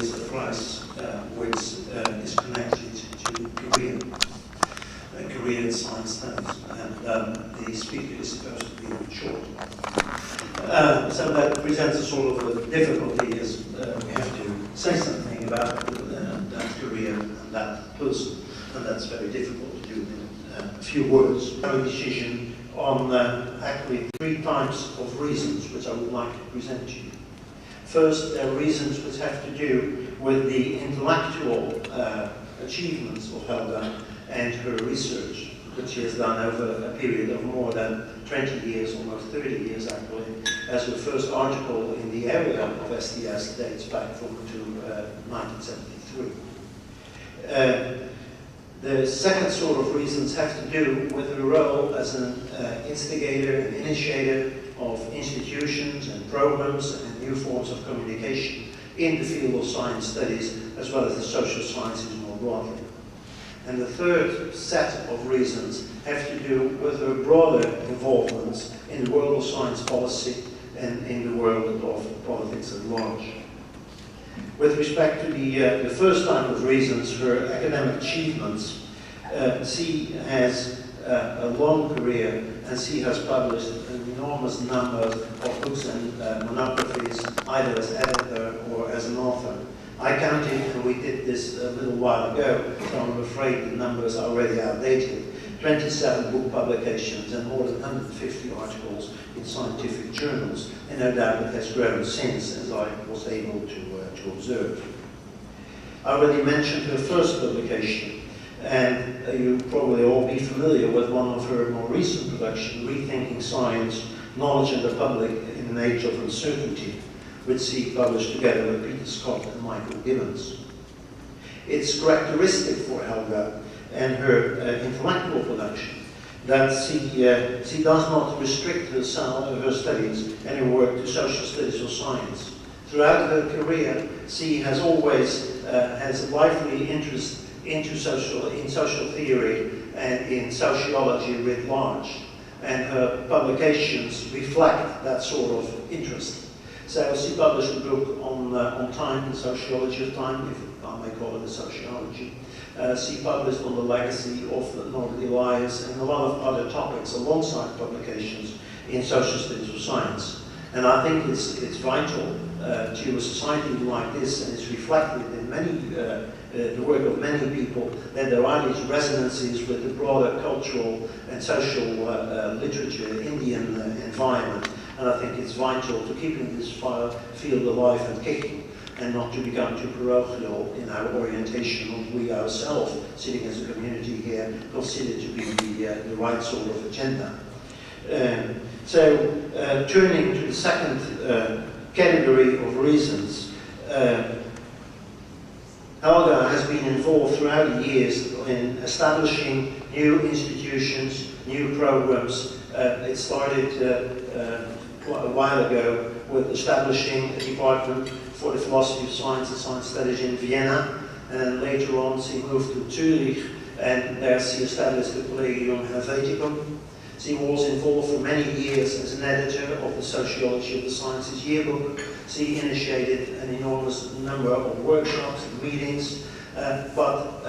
is a class which is connected to Korean science studies, and the speaker is supposed to be short. So that presents a sort of a difficulty, as we have to say something about that Korea and that person, and that's very difficult to do in a few words. A decision on actually 3 types of reasons which I would like to present to you. First, there are reasons which have to do with the intellectual achievements of Helga and her research, which she has done over a period of more than 20 years, almost 30 years actually, as her first article in the area of STS dates back to 1973. The second sort of reasons have to do with her role as an instigator and initiator of institutions and programs and new forms of communication in the field of science studies, as well as the social sciences more broadly. And the third set of reasons have to do with her broader involvements in the world of science policy and in the world of politics at large. With respect to the first type of reasons, her academic achievements, she has a long career, and she has published an enormous number of books and monographies, either as editor or as an author. I counted, and we did this a little while ago, so I'm afraid the numbers are already outdated, 27 book publications and more than 150 articles in scientific journals, and no doubt it has grown since, as I was able to observe. I already mentioned her first publication, and you'll probably all be familiar with one of her more recent productions, Rethinking Science, Knowledge and the Public in an Age of Uncertainty, which she published together with Peter Scott and Michael Gibbons. It's characteristic for Helga and her intellectual production that she does not restrict herself, her studies, and her work to social studies or science. Throughout her career, she has always has a lively interest in social theory and in sociology writ large, and her publications reflect that sort of interest. So she published a book on time, the sociology of time, if I may call it a sociology. She published on the legacy of Norbert Elias and a lot of other topics alongside publications in social studies of science. And I think it's vital to a society like this, and it's reflected in many the work of many people, that there are these resonances with the broader cultural and social literature, Indian environment. And I think it's vital to keeping this field alive and kicking, and not to become too parochial in our orientation of we ourselves, sitting as a community here, consider to be the right sort of agenda. Turning to the second category of reasons, Helga has been involved throughout the years in establishing new institutions, new programs. It started quite a while ago with establishing a department for the philosophy of science and science studies in Vienna, and later on she moved to Zurich, and there she established the Collegium Helveticum. She was involved for many years as an editor of the Sociology of the Sciences yearbook. She initiated an enormous number of workshops and meetings, but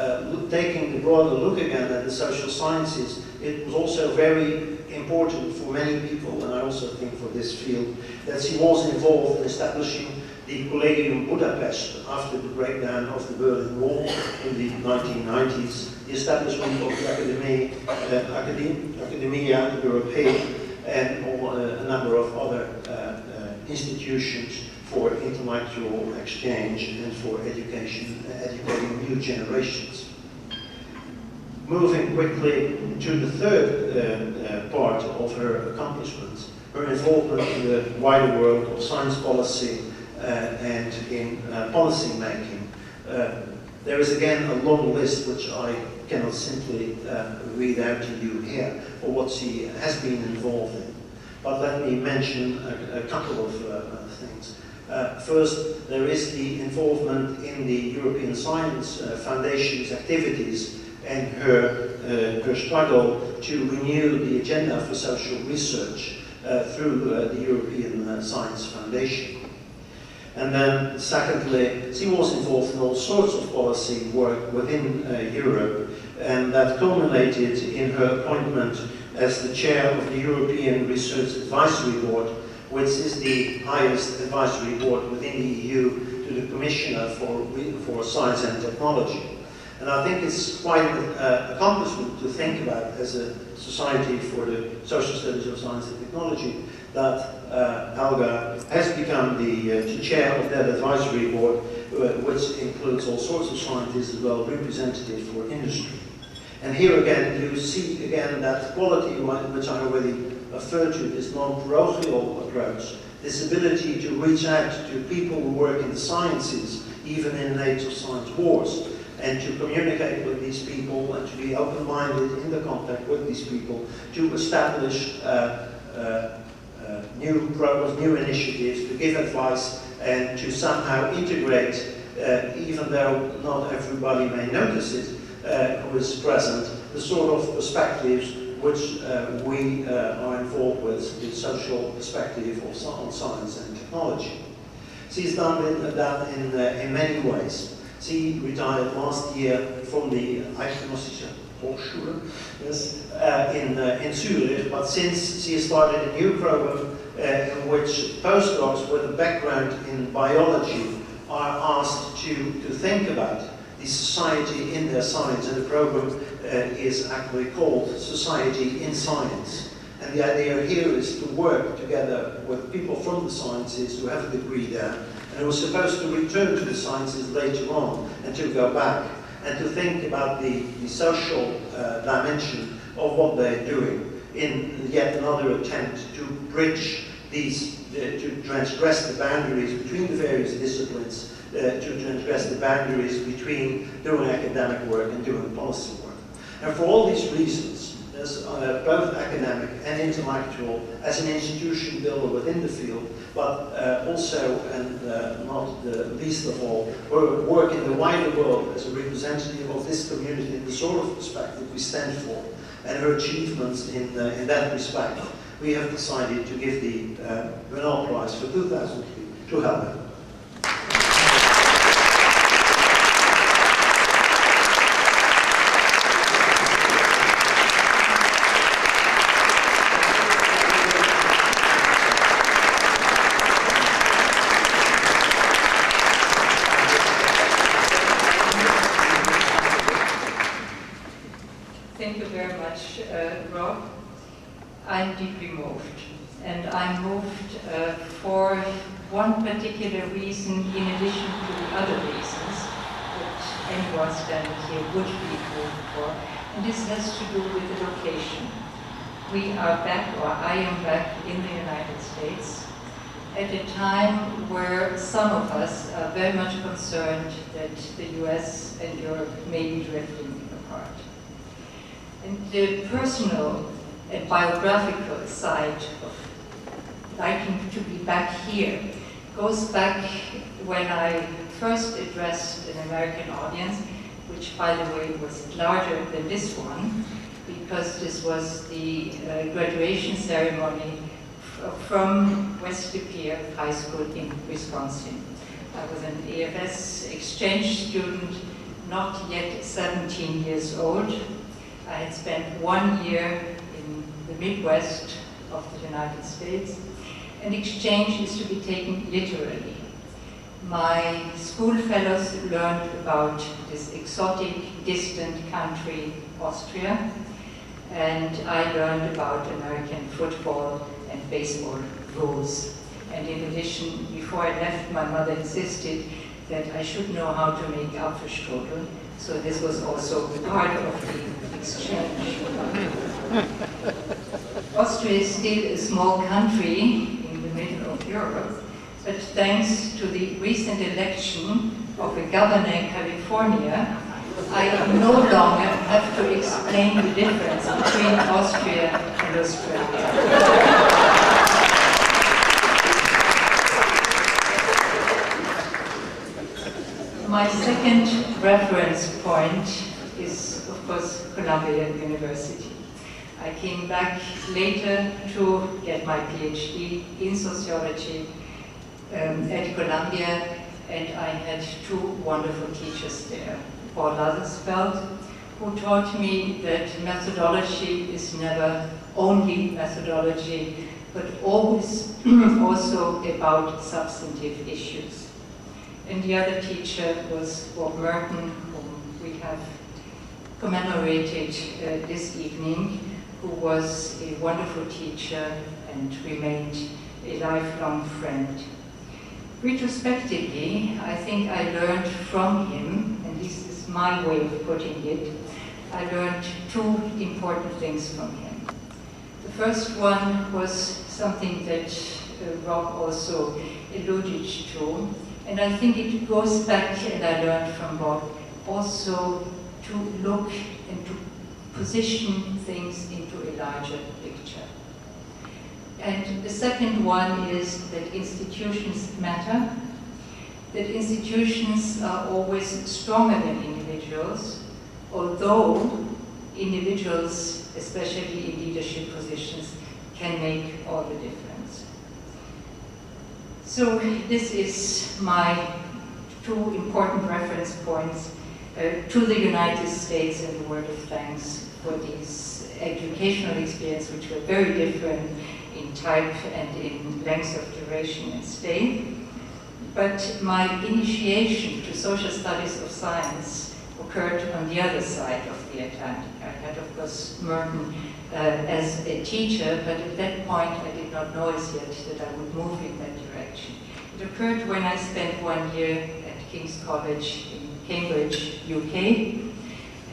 taking the broader look again at the social sciences, it was also very important for many people, and I also think for this field, that she was involved in establishing the Collegium Budapest after the breakdown of the Berlin Wall in the 1990s, the establishment of the Academia Europaea, and a number of other institutions for intellectual exchange and for education, educating new generations. Moving quickly to the third part of her accomplishments, her involvement in the wider world of science policy and in policy making. There is again a long list which I cannot simply read out to you here for what she has been involved in. But let me mention a couple of things. First, there is the involvement in the European Science Foundation's activities and her struggle to renew the agenda for social research through the European Science Foundation. And then, secondly, she was involved in all sorts of policy work within Europe, and that culminated in her appointment as the chair of the European Research Advisory Board, which is the highest advisory board within the EU to the Commissioner for Science and Technology. And I think it's quite an accomplishment to think about as a Society for the Social Studies of Science and Technology that Helga has become the chair of that advisory board, which includes all sorts of scientists as well, representatives for industry. And here again, you see again that quality which I already referred to, this non-parochial approach, this ability to reach out to people who work in the sciences, even in NATO science wars, and to communicate with these people and to be open-minded in the contact with these people, to establish new programs, new initiatives, to give advice, and to somehow integrate, even though not everybody may notice it, who is present, the sort of perspectives which we are involved with, the social perspective on science and technology. She's done that in many ways. She retired last year from the Eidgenössische Hochschule, yes, in Zurich, but since she started a new program in which postdocs with a background in biology are asked to think about the society in their science, and the program is actually called Society in Science. And the idea here is to work together with people from the sciences who have a degree there, and who are supposed to return to the sciences later on, and to go back, and to think about the social dimension of what they're doing, in yet another attempt to bridge these, to transgress the boundaries between the various disciplines, to transgress the boundaries between doing academic work and doing policy work. And for all these reasons, as both academic and intellectual, as an institution builder within the field, but also, and not the least of all, work in the wider world as a representative of this community in the sort of perspective we stand for, and her achievements in that respect, we have decided to give the Bernal Prize for 2003 to Helga. Thank you very much, Rob. I'm deeply moved, and I'm moved for one particular reason in addition to the other reasons that anyone standing here would be moved for, and this has to do with the location. We are back, or I am back in the United States at a time where some of us are very much concerned that the US and Europe may be drifting apart. And the personal and biographical side of liking to be back here goes back when I first addressed an American audience, which, by the way, was larger than this one, because this was the graduation ceremony from West Lapeer High School in Wisconsin. I was an AFS exchange student, not yet 17 years old. I had spent 1 year in the Midwest of the United States, and exchange is to be taken literally. My school fellows learned about this exotic, distant country, Austria, and I learned about American football and baseball rules. And in addition, before I left, my mother insisted that I should know how to make Apfelstrudel, so this was also part of the exchange. Austria is still a small country in the middle of Europe, but thanks to the recent election of a governor in California, I no longer have to explain the difference between Austria and Australia. My second reference point is, of course, Columbia University. I came back later to get my PhD in sociology at Columbia, and I had two wonderful teachers there. Paul Lazarsfeld, who taught me that methodology is never only methodology, but always also about substantive issues. And the other teacher was Bob Merton, whom we have commemorated this evening, who was a wonderful teacher and remained a lifelong friend. Retrospectively, I think I learned from him, and this is my way of putting it, I learned two important things from him. The first one was something that Rob also alluded to, and I think it goes back, and I learned from Bob, also to look and to position things into a larger picture. And the second one is that institutions matter, that institutions are always stronger than individuals, although individuals, especially in leadership positions, can make all the difference. So this is my two important reference points to the United States and the word of thanks for these educational experiences, which were very different in type and in length of duration and stay. But my initiation to social studies of science occurred on the other side of the Atlantic. I had, of course, Merton as a teacher, but at that point I did not know as yet that I would move in that direction. It occurred when I spent 1 year at King's College in Cambridge, UK,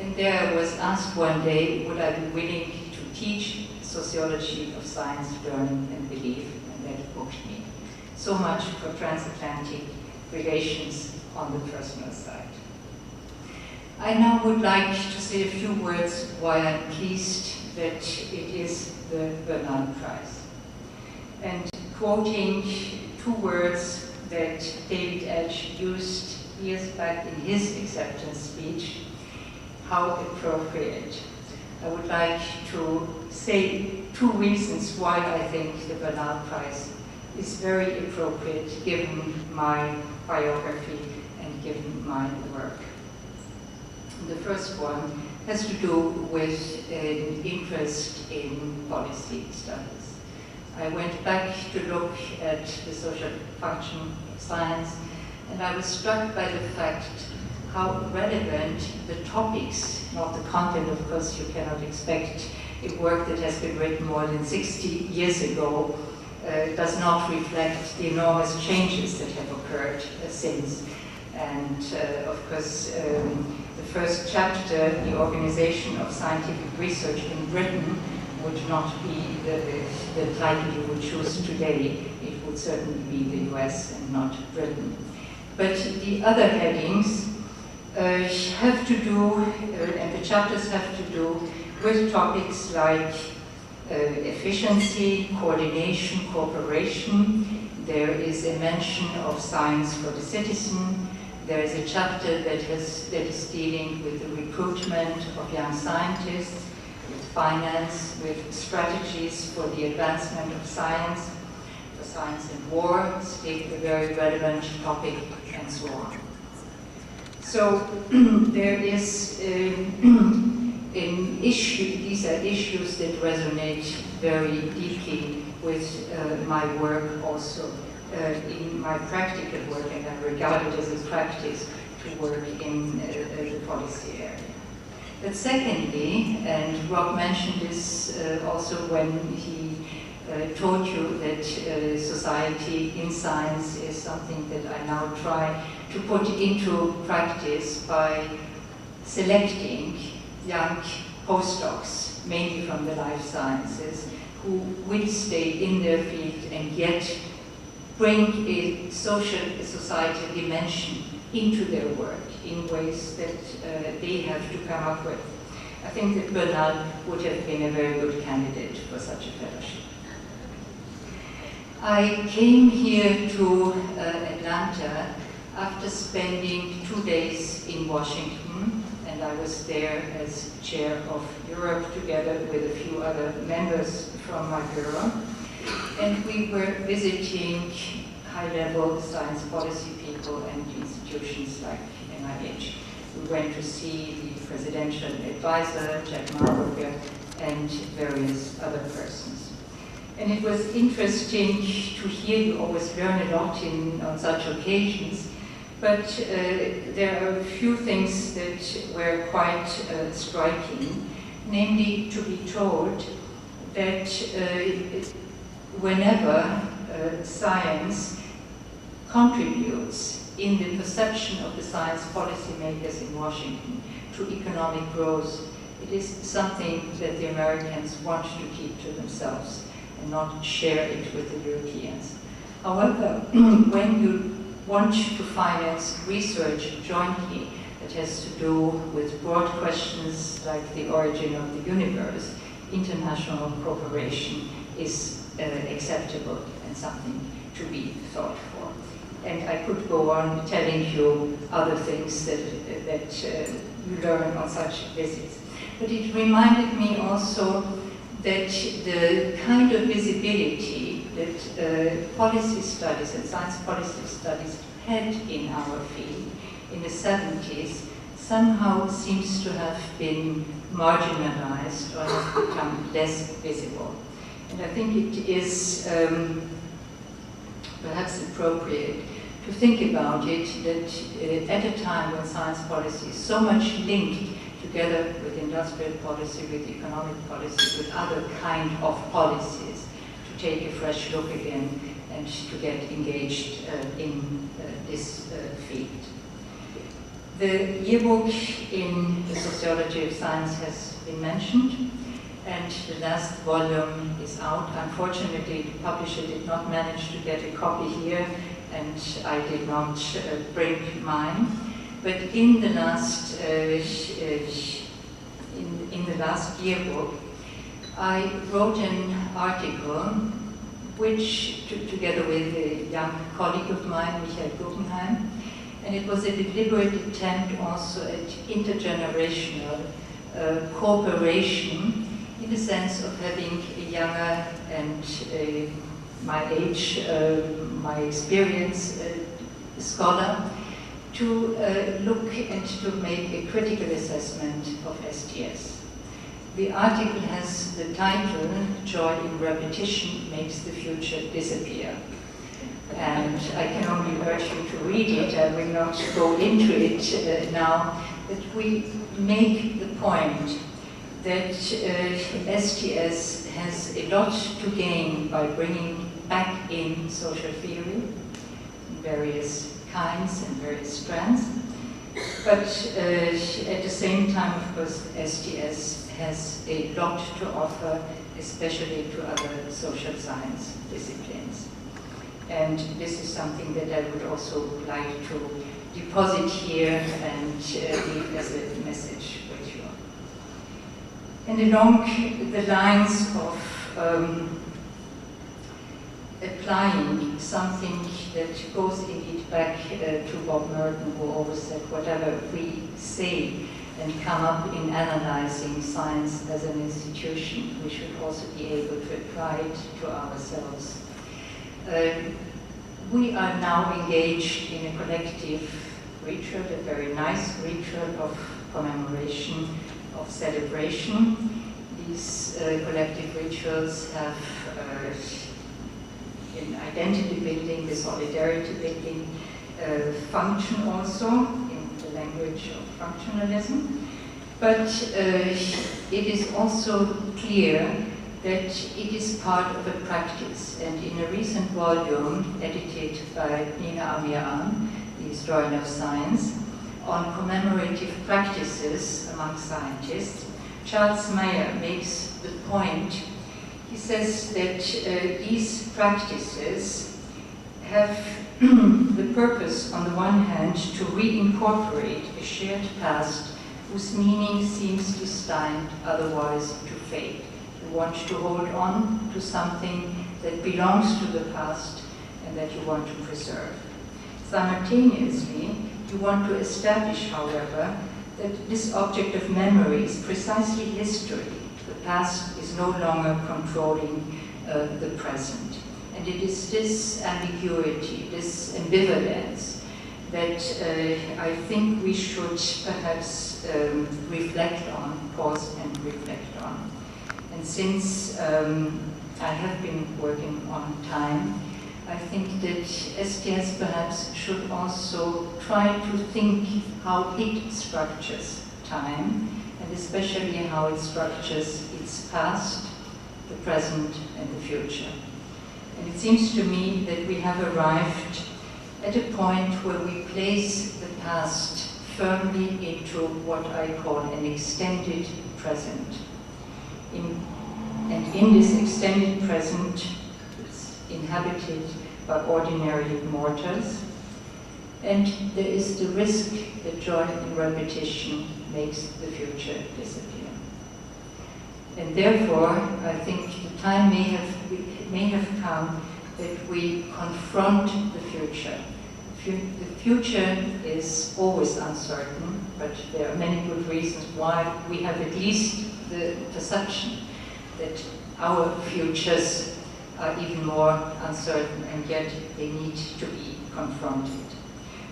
and there I was asked one day, would I be willing to teach sociology of science, learning and belief, and that hooked me. So much for transatlantic relations on the personal side. I now would like to say a few words why I'm pleased that it is the Bernard Prize. And quoting two words that David Edge used years back in his acceptance speech, how appropriate. I would like to say two reasons why I think the Bernard Prize is very appropriate given my biography and given my work. The first one has to do with an interest in policy studies. I went back to look at the social function of science, and I was struck by the fact how relevant the topics, not the content, of course. You cannot expect a work that has been written more than 60 years ago does not reflect the enormous changes that have occurred since. And of course, the first chapter, the organization of scientific research in Britain, would not be the title you would choose today. It would certainly be the US and not Britain. But the other headings have to do, and the chapters have to do with topics like efficiency, coordination, cooperation. There is a mention of science for the citizen. There is a chapter that is dealing with the recruitment of young scientists, with finance, with strategies for the advancement of science, for science and war, still a very relevant topic, and so on. So there is an issue, these are issues that resonate very deeply with my work also in my practical work, and I regard it as a practice to work in the policy area. But secondly, and Rob mentioned this also when he told you that society in science is something that I now try to put into practice by selecting young postdocs, mainly from the life sciences, who will stay in their field and yet bring a societal dimension into their work in ways that they have to come up with. I think that Bernard would have been a very good candidate for such a fellowship. I came here to Atlanta after spending 2 days in Washington, and I was there as chair of Europe together with a few other members from my bureau. And we were visiting high-level science policy people and institutions like NIH. We went to see the presidential advisor, Jack Marburger, and various other persons. And it was interesting to hear. You always learn a lot on such occasions, but there are a few things that were quite striking, namely to be told that whenever science contributes in the perception of the science policymakers in Washington to economic growth, it is something that the Americans want to keep to themselves and not share it with the Europeans. However, when you want to finance research jointly that has to do with broad questions like the origin of the universe, international cooperation is acceptable and something to be thought for. And I could go on telling you other things that you learn on such visits. But it reminded me also that the kind of visibility that policy studies and science policy studies had in our field in the 70s somehow seems to have been marginalized or has become less visible. And I think it is perhaps appropriate to think about it that at a time when science policy is so much linked together with industrial policy, with economic policy, with other kind of policies, to take a fresh look again and to get engaged in this field. The yearbook in the sociology of science has been mentioned, and the last volume is out. Unfortunately, the publisher did not manage to get a copy here, and I did not bring mine. But in the last yearbook, I wrote an article, which together with a young colleague of mine, Michael Guggenheim, and it was a deliberate attempt also at intergenerational cooperation, in the sense of having a younger and my age, my experience scholar to look and to make a critical assessment of STS. The article has the title, "Joy in Repetition Makes the Future Disappear." And I can only urge you to read it. I will not go into it now, but we make the point that STS has a lot to gain by bringing back in social theory, various kinds and various strands. But at the same time, of course, STS has a lot to offer, especially to other social science disciplines. And this is something that I would also like to deposit here and leave as a message with you. And along the lines of applying something that goes indeed back to Bob Merton, who always said, whatever we say and come up in analyzing science as an institution, we should also be able to apply it to ourselves. We are now engaged in a collective ritual, a very nice ritual of commemoration, of celebration. These collective rituals have in identity building, the solidarity building function also in the language of functionalism. But it is also clear that it is part of a practice. And in a recent volume edited by Nina Amiran, the historian of science, on commemorative practices among scientists, Charles Meyer makes the point. He says that these practices have the purpose, on the one hand, to reincorporate a shared past whose meaning seems destined otherwise to fade. You want to hold on to something that belongs to the past and that you want to preserve. Simultaneously, you want to establish, however, that this object of memory is precisely history. The past is no longer controlling the present. And it is this ambiguity, this ambivalence, that I think we should perhaps reflect on, pause and reflect on. And since I have been working on time, I think that STS perhaps should also try to think how it structures time, and especially how it structures its past, the present, and the future. And it seems to me that we have arrived at a point where we place the past firmly into what I call an extended present. And in this extended present, it's inhabited by ordinary mortals, and there is the risk that joy in repetition makes the future disappear. And therefore, I think the time may have come that we confront the future. The future is always uncertain, but there are many good reasons why we have at least the perception that our futures are even more uncertain, and yet they need to be confronted.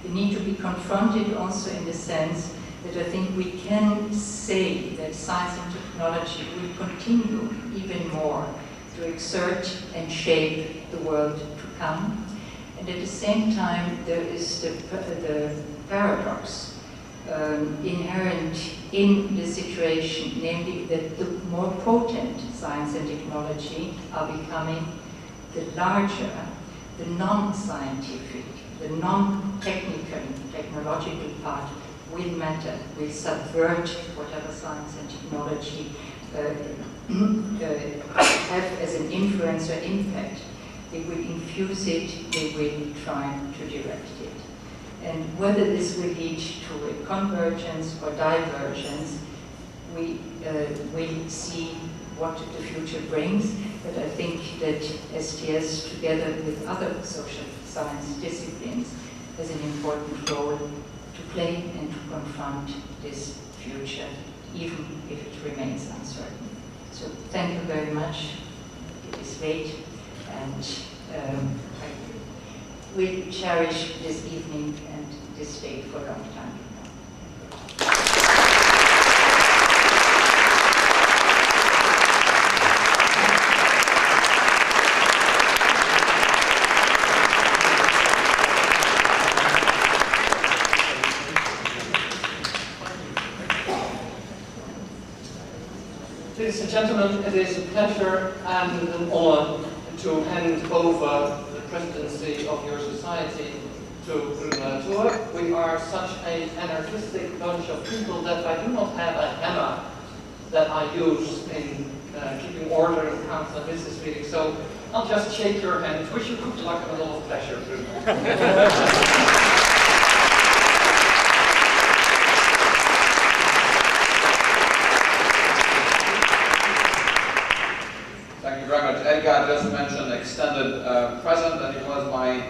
They need to be confronted also in the sense that I think we can say that science and technology will continue even more to exert and shape the world to come. And at the same time, there is the paradox inherent in the situation, namely that the more potent science and technology are becoming, the larger the non-scientific, the non-technical, technological part will matter, will subvert whatever science and technology have as an influence or impact. They will infuse it, they will try to direct it. And whether this will lead to a convergence or divergence, we will see what the future brings. But I think that STS, together with other social science disciplines, has an important role to play and to confront this future, even if it remains uncertain. So thank you very much. It is late, and I will cherish this evening and this day for a long time. Ladies and gentlemen, it is a pleasure and an honor to hand over the presidency of your society to Bruno Latour. We are such an anarchistic bunch of people that I do not have a hammer that I use in keeping order in council business meetings. So I'll just shake your hand. Wish you good luck and a lot of pleasure, Bruno. Edgar just mentioned extended present, and it was my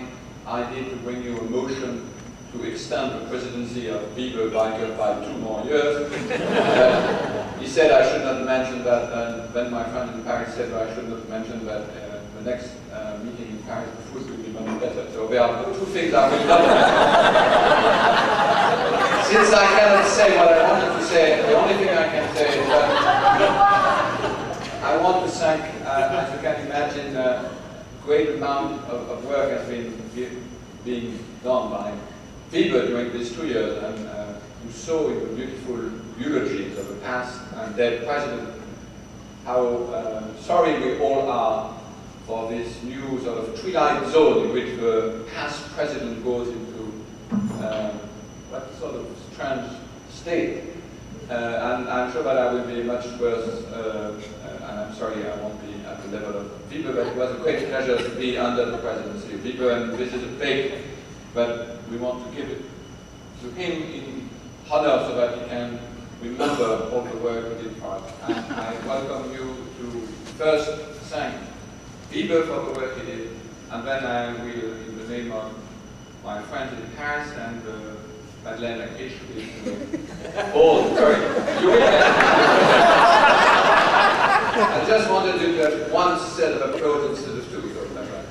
idea to bring you a motion to extend the presidency of Biber Banquet by 2 more years. He said I should not mention that, and then my friend in Paris said I should not mention that the next meeting in Paris, the food will be much better. So there are 2 things I will not Since I cannot say what I wanted to say, the only thing I can say is that I want to thank, as you can imagine, a great amount of work has been being done by Weber during these 2 years, and you saw in the beautiful eulogies of the past and dead president how sorry we all are for this new sort of twilight zone in which the past president goes into what sort of strange state. And I'm sure that I will be much worse, and I'm sorry I won't be at the level of Weber, but it was a great pleasure to be under the presidency of Weber, and this is a plate, but we want to give it to him in honor so that he can remember all the work he did for us. And I welcome you to first thank Weber for the work he did, and then I will, in the name of my friends in Paris and Madeleine Akish, oh, sorry, you I just wanted to do one set of applause instead of 2, so that's right.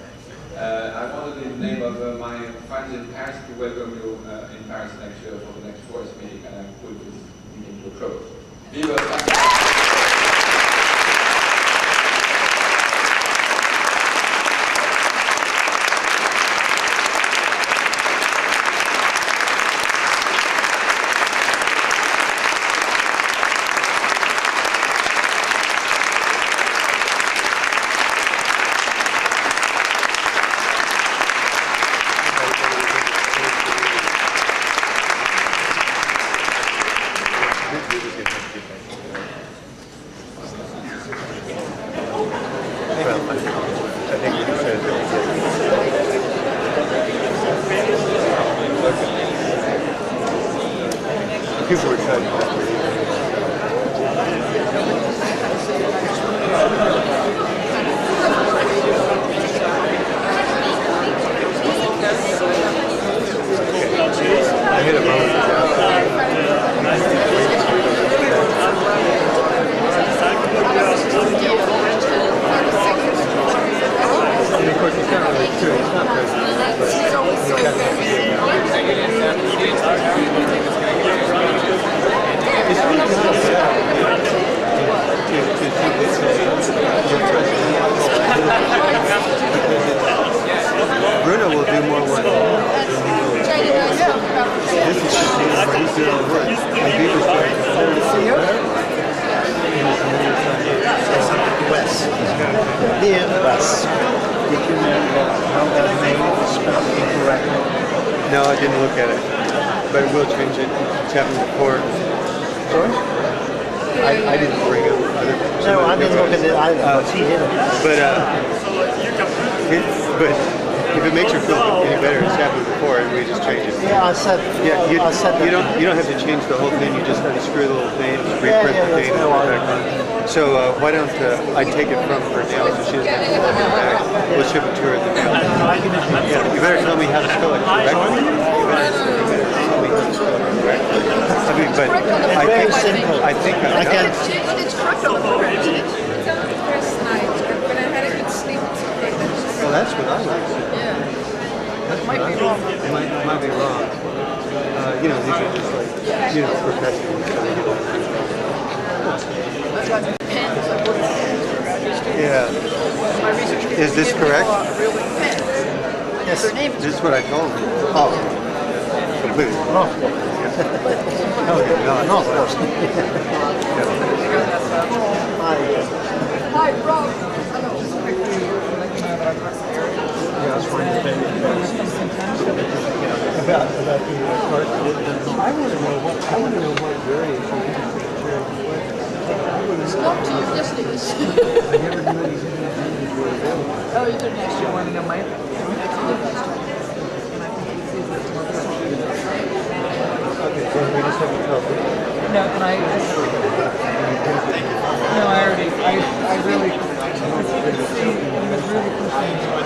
times in Paris to welcome you in Paris next year for the next forest meeting, and I put this meeting to a close. Viva! Thank you. People were trying I hit a moment. And of course, it's not really true. It's not president, but he's always so good. Bruno will do more work. This is the thing where he's doing all the work. And Beaver's trying to see her. Wes. Wes. Did you know how that name is spelled incorrectly? No, I didn't look at it. But it will change it. It's happened before. Sorry? I didn't bring up other. No, I didn't look at it either, but he did. But if it makes her feel any better, it's happened before, and we just change it. Yeah, I said. Yeah, you that. you don't have to change the whole thing. You just unscrew the little thing, reprint the thing, and put it back on. So why don't I take it from her now, so she doesn't have to put it back. We'll ship it to her at the mail. Yeah, you better tell me how to spell it correctly. I mean, but very simple. I think I can. It's correct on the first night when I had a good sleep. Well, that's what I like. Yeah. That's Might be wrong. Might be wrong. You know, these are just like, you know, professional. Yeah. Is this correct? Yes. This is what I told him. Oh. Completely. Oh, No, no, of course. Hi, Rob. Yeah, I was trying to think about the card. I want to know what variation. It's not too distance. Oh, you didn't actually want to know my. Okay, so we just have to tell them. No, and I really, I really, see, it was really pushing.